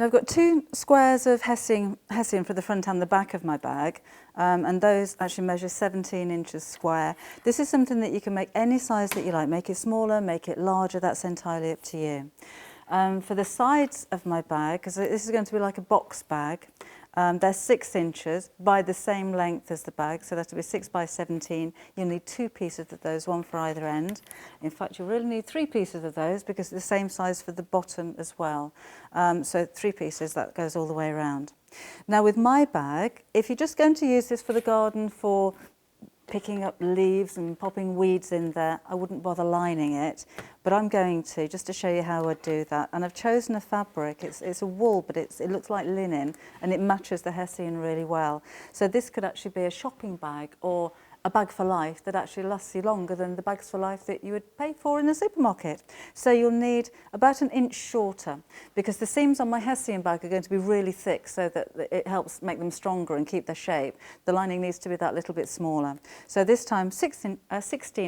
I've got 2 squares of Hessian for the front and the back of my bag, and those actually measure 17 inches square. This is something that you can make any size that you like. Make it smaller, make it larger, that's entirely up to you. For the sides of my bag, because this is going to be like a box bag, they're 6 inches by the same length as the bag, so that'll be 6 by 17. You'll need 2 pieces of those, one for either end. In fact, you'll really need 3 pieces of those because it's the same size for the bottom as well. So 3 pieces, that goes all the way around. Now with my bag, if you're just going to use this for the garden for picking up leaves and popping weeds in there, I wouldn't bother lining it, but I'm going to, just to show you how I'd do that. And I've chosen a fabric, it's a wool, but it looks like linen, and it matches the Hessian really well. So this could actually be a shopping bag or a bag for life that actually lasts you longer than the bags for life that you would pay for in the supermarket. So you'll need about 1 inch shorter, because the seams on my Hessian bag are going to be really thick so that it helps make them stronger and keep their shape. The lining needs to be that little bit smaller. So this time 16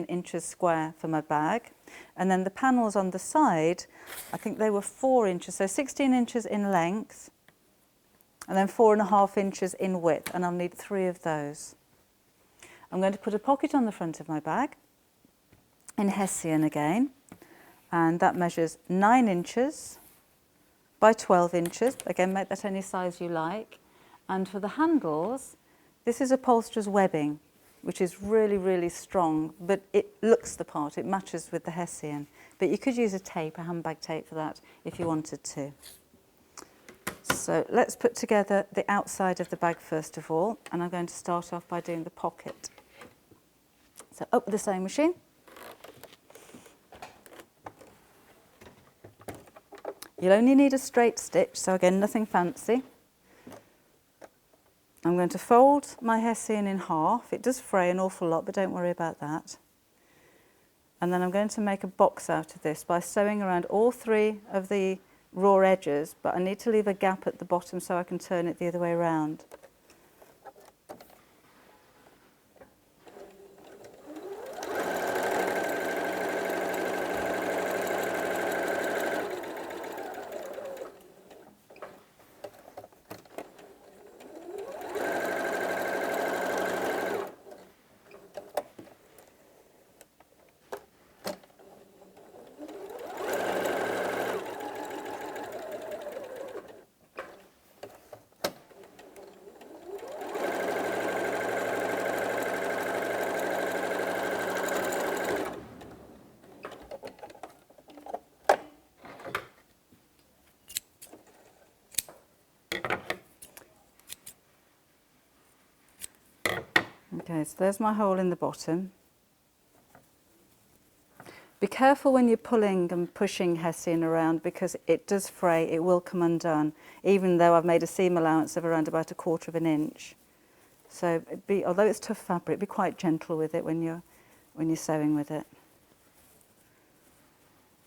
inches square for my bag. And then the panels on the side, I think they were 4 inches, so 16 inches in length, and then 4.5 inches in width, and I'll need 3 of those. I'm going to put a pocket on the front of my bag in Hessian again, and that measures 9 inches by 12 inches. Again, make that any size you like. And for the handles, this is upholsterer's webbing, which is really, really strong, but it looks the part, it matches with the Hessian. But you could use a tape, a handbag tape for that if you wanted to. So let's put together the outside of the bag first of all, and I'm going to start off by doing the pocket. So up with the sewing machine. You'll only need a straight stitch, so again, nothing fancy. I'm going to fold my Hessian in half. It does fray an awful lot, but don't worry about that. And then I'm going to make a box out of this by sewing around all 3 of the raw edges, but I need to leave a gap at the bottom so I can turn it the other way around. Okay, so there's my hole in the bottom. Be careful when you're pulling and pushing Hessian around because it does fray, it will come undone, even though I've made a seam allowance of around about 1/4 inch. So although it's tough fabric, be quite gentle with it when you're sewing with it.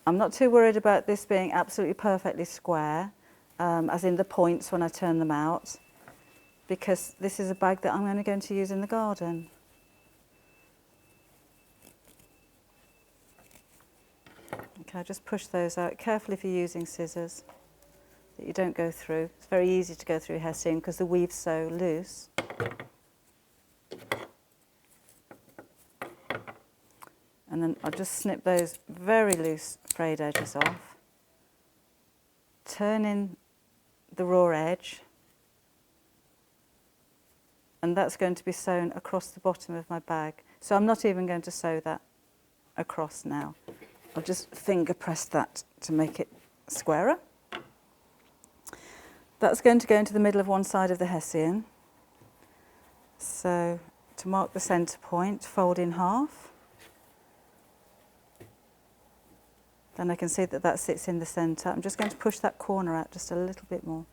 I'm not too worried about this being absolutely perfectly square, as in the points when I turn them out, because this is a bag that I'm only going to use in the garden. Okay, just push those out. Careful if you're using scissors, that you don't go through. It's very easy to go through Hessian because the weave's so loose. And then I'll just snip those very loose frayed edges off. Turn in the raw edge. And that's going to be sewn across the bottom of my bag. So I'm not even going to sew that across now. I'll just finger press that to make it squarer. That's going to go into the middle of one side of the Hessian. So to mark the centre point, fold in half. Then I can see that that sits in the centre. I'm just going to push that corner out just a little bit more.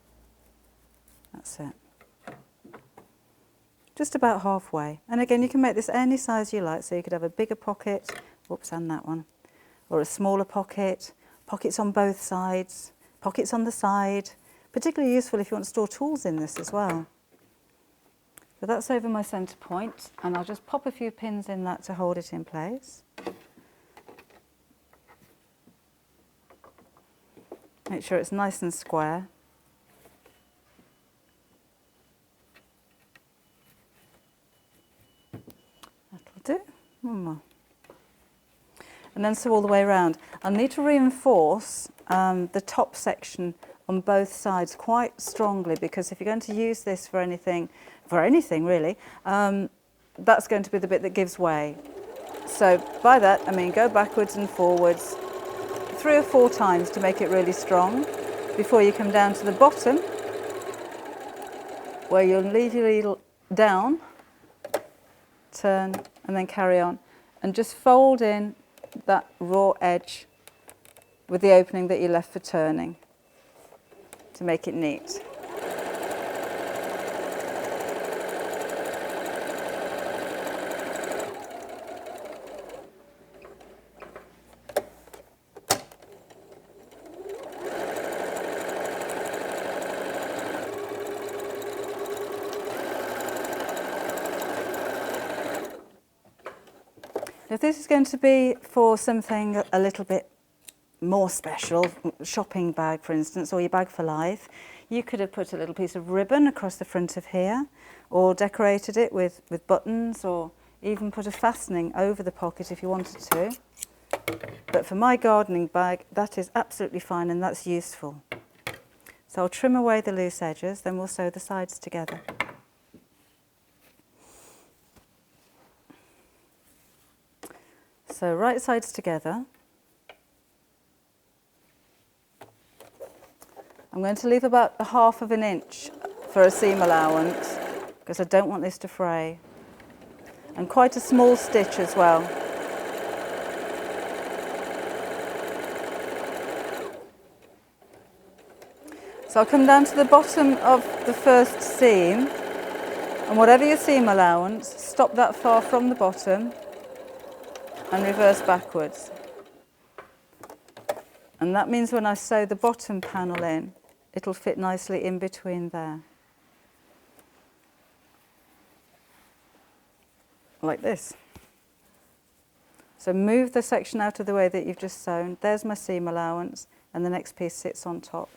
That's it. Just about halfway. And again, you can make this any size you like. So you could have a bigger pocket, whoops, and that one. Or a smaller pocket, pockets on both sides, pockets on the side. Particularly useful if you want to store tools in this as well. So that's over my centre point, and I'll just pop a few pins in that to hold it in place. Make sure it's nice and square. one more. And then sew all the way around. I'll need to reinforce the top section on both sides quite strongly, because if you're going to use this for anything really, that's going to be the bit that gives way. So by that I mean go backwards and forwards 3 or 4 times to make it really strong before you come down to the bottom, where you'll leave your needle down, turn and then carry on, and just fold in that raw edge with the opening that you left for turning to make it neat. If this is going to be for something a little bit more special, shopping bag for instance, or your bag for life, you could have put a little piece of ribbon across the front of here, or decorated it with buttons, or even put a fastening over the pocket if you wanted to. But for my gardening bag, that is absolutely fine and that's useful. So I'll trim away the loose edges, then we'll sew the sides together. So right sides together. I'm going to leave about 1/2 inch for a seam allowance because I don't want this to fray. And quite a small stitch as well. So I'll come down to the bottom of the first seam, and whatever your seam allowance, stop that far from the bottom and reverse backwards. And that means when I sew the bottom panel in, it'll fit nicely in between there. Like this. So move the section out of the way that you've just sewn. There's my seam allowance, and the next piece sits on top.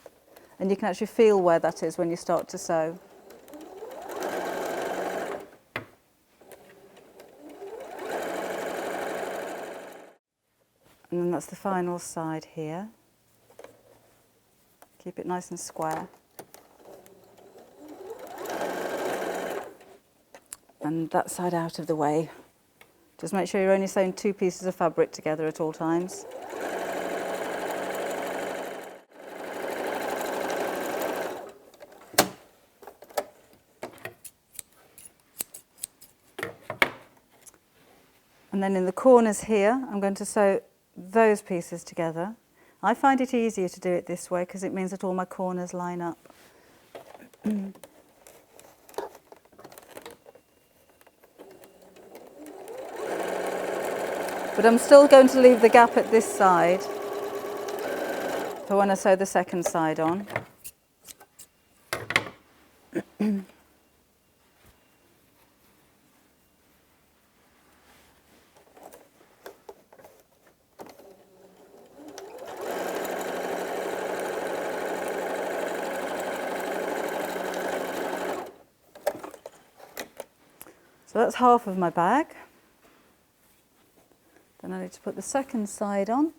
And you can actually feel where that is when you start to sew. And then that's the final side here. Keep it nice and square. And that side out of the way. Just make sure you're only sewing 2 pieces of fabric together at all times. And then in the corners here, I'm going to sew those pieces together. I find it easier to do it this way because it means that all my corners line up. But I'm still going to leave the gap at this side for when I sew the second side on. So that's half of my bag. Then I need to put the second side on.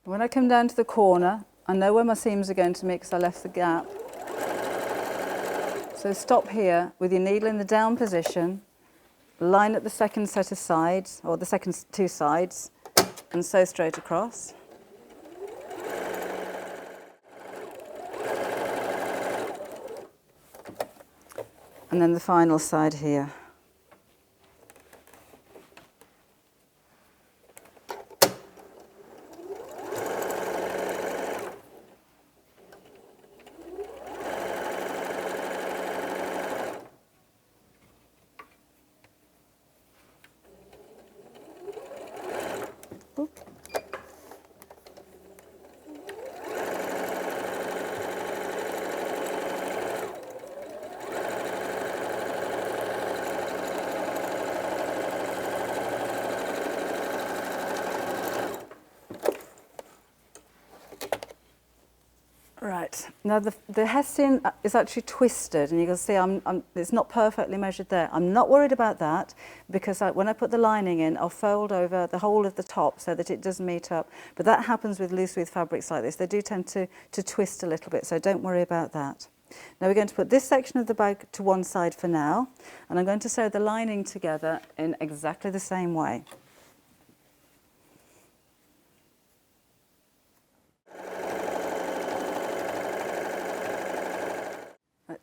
When I come down to the corner, I know where my seams are going to meet because I left the gap. So stop here with your needle in the down position, line up the second set of sides, or the second 2 sides, and sew straight across. And then the final side here. Right, now the Hessian is actually twisted, and you can see it's not perfectly measured there. I'm not worried about that because when I put the lining in, I'll fold over the whole of the top so that it does meet up. But that happens with loose sweep fabrics like this. They do tend to twist a little bit, so don't worry about that. Now we're going to put this section of the bag to one side for now, and I'm going to sew the lining together in exactly the same way.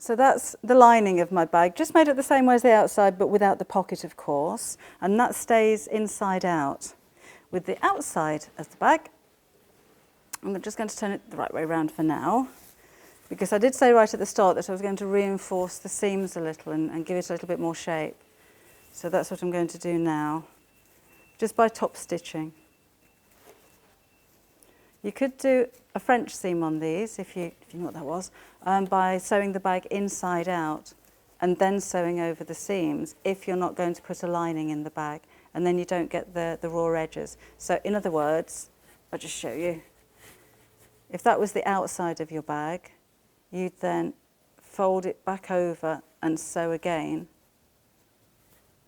So that's the lining of my bag, just made it the same way as the outside, but without the pocket, of course, and that stays inside out. With the outside of the bag, I'm just going to turn it the right way around for now, because I did say right at the start that I was going to reinforce the seams a little and give it a little bit more shape. So that's what I'm going to do now, just by top stitching. You could do a French seam on these, if you know what that was, by sewing the bag inside out and then sewing over the seams if you're not going to put a lining in the bag, and then you don't get the raw edges. So in other words, I'll just show you. If that was the outside of your bag, you'd then fold it back over and sew again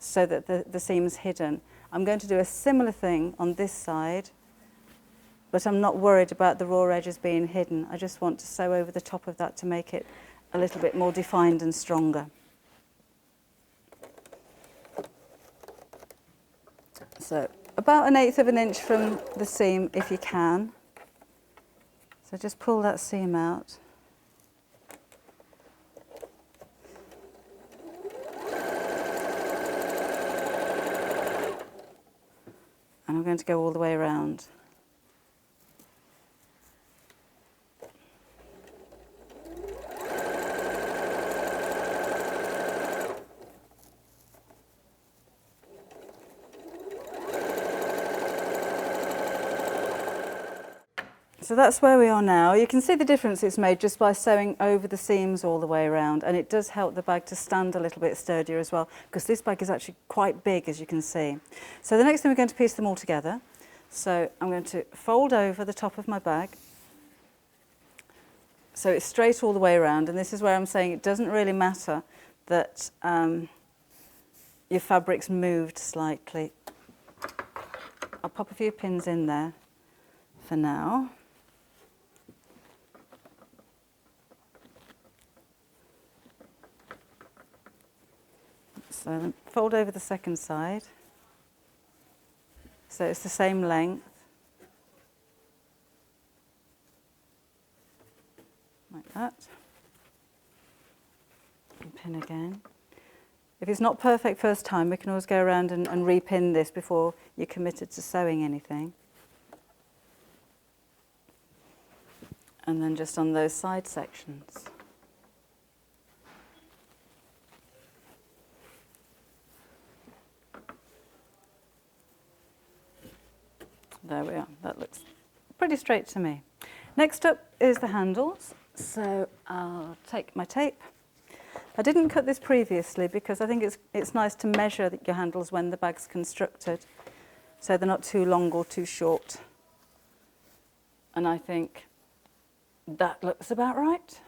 so that the seam's hidden. I'm going to do a similar thing on this side, but I'm not worried about the raw edges being hidden. I just want to sew over the top of that to make it a little bit more defined and stronger. So about 1/8 of an inch from the seam if you can. So just pull that seam out. And I'm going to go all the way around. So that's where we are now. You can see the difference it's made just by sewing over the seams all the way around, and it does help the bag to stand a little bit sturdier as well, because this bag is actually quite big, as you can see. So the next thing, we're going to piece them all together. So I'm going to fold over the top of my bag so it's straight all the way around, and this is where I'm saying it doesn't really matter that your fabric's moved slightly. I'll pop a few pins in there for now. So then fold over the second side, so it's the same length, like that, and pin again. If it's not perfect first time, we can always go around and repin this before you're committed to sewing anything. And then just on those side sections. There we are, that looks pretty straight to me. Next up is the handles. So I'll take my tape. I didn't cut this previously because I think it's nice to measure your handles when the bag's constructed, so they're not too long or too short. And I think that looks about right.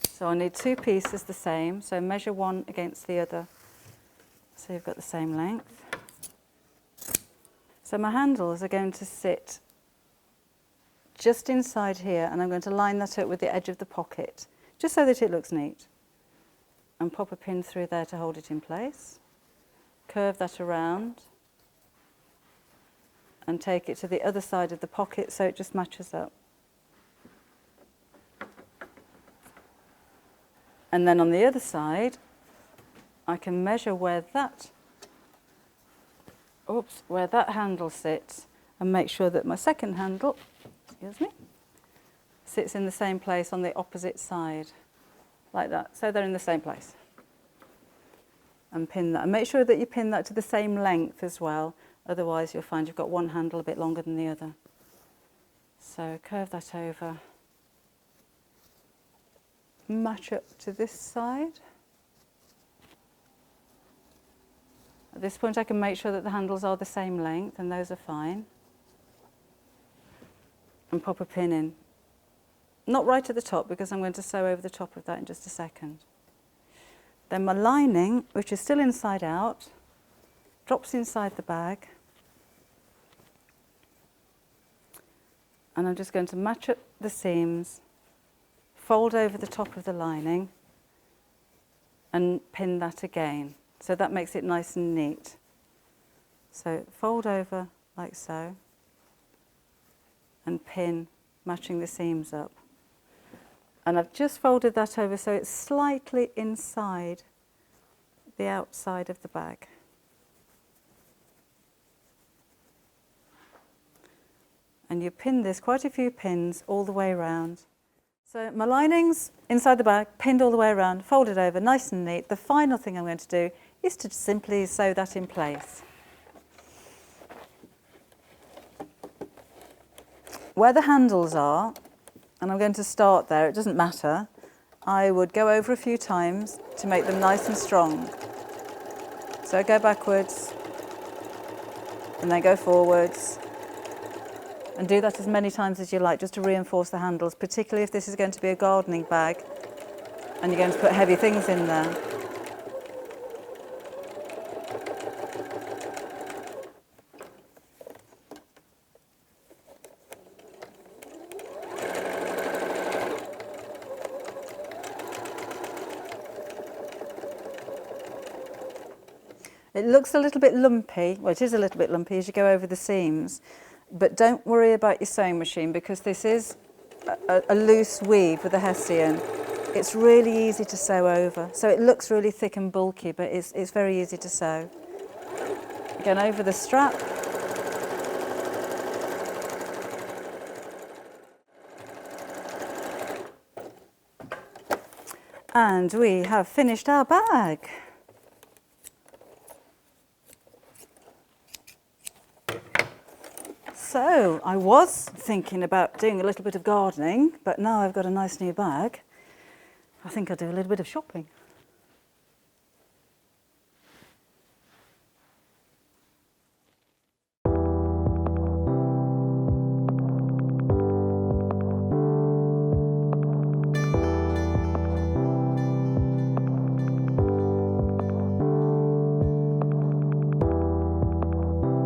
So I need two pieces the same, so measure one against the other so you've got the same length. So my handles are going to sit just inside here, and I'm going to line that up with the edge of the pocket, just so that it looks neat. And pop a pin through there to hold it in place. Curve that around and take it to the other side of the pocket so it just matches up. And then on the other side, I can measure where that handle sits and make sure that my second handle, sits in the same place on the opposite side, like that. So they're in the same place. And pin that. And make sure that you pin that to the same length as well, otherwise you'll find you've got one handle a bit longer than the other. So curve that over, match up to this side. At this point I can make sure that the handles are the same length, and those are fine. and pop a pin in. Not right at the top, because I'm going to sew over the top of that in just a second. Then my lining, which is still inside out, drops inside the bag. And I'm just going to match up the seams, fold over the top of the lining, and pin that again. So that makes it nice and neat. So fold over like so, and pin, matching the seams up. And I've just folded that over so it's slightly inside the outside of the bag. And you pin this, quite a few pins all the way around. So my lining's inside the bag, pinned all the way around, folded over, nice and neat. The final thing I'm going to do is to simply sew that in place. Where the handles are, and I'm going to start there, it doesn't matter, I would go over a few times to make them nice and strong. So go backwards, and then go forwards, and do that as many times as you like, just to reinforce the handles, particularly if this is going to be a gardening bag and you're going to put heavy things in there. It looks a little bit lumpy, well, it is a little bit lumpy as you go over the seams, but don't worry about your sewing machine, because this is a loose weave with a Hessian. It's really easy to sew over. So it looks really thick and bulky, but it's very easy to sew. Again, over the strap. And we have finished our bag. So I was thinking about doing a little bit of gardening, but now I've got a nice new bag, I think I'll do a little bit of shopping.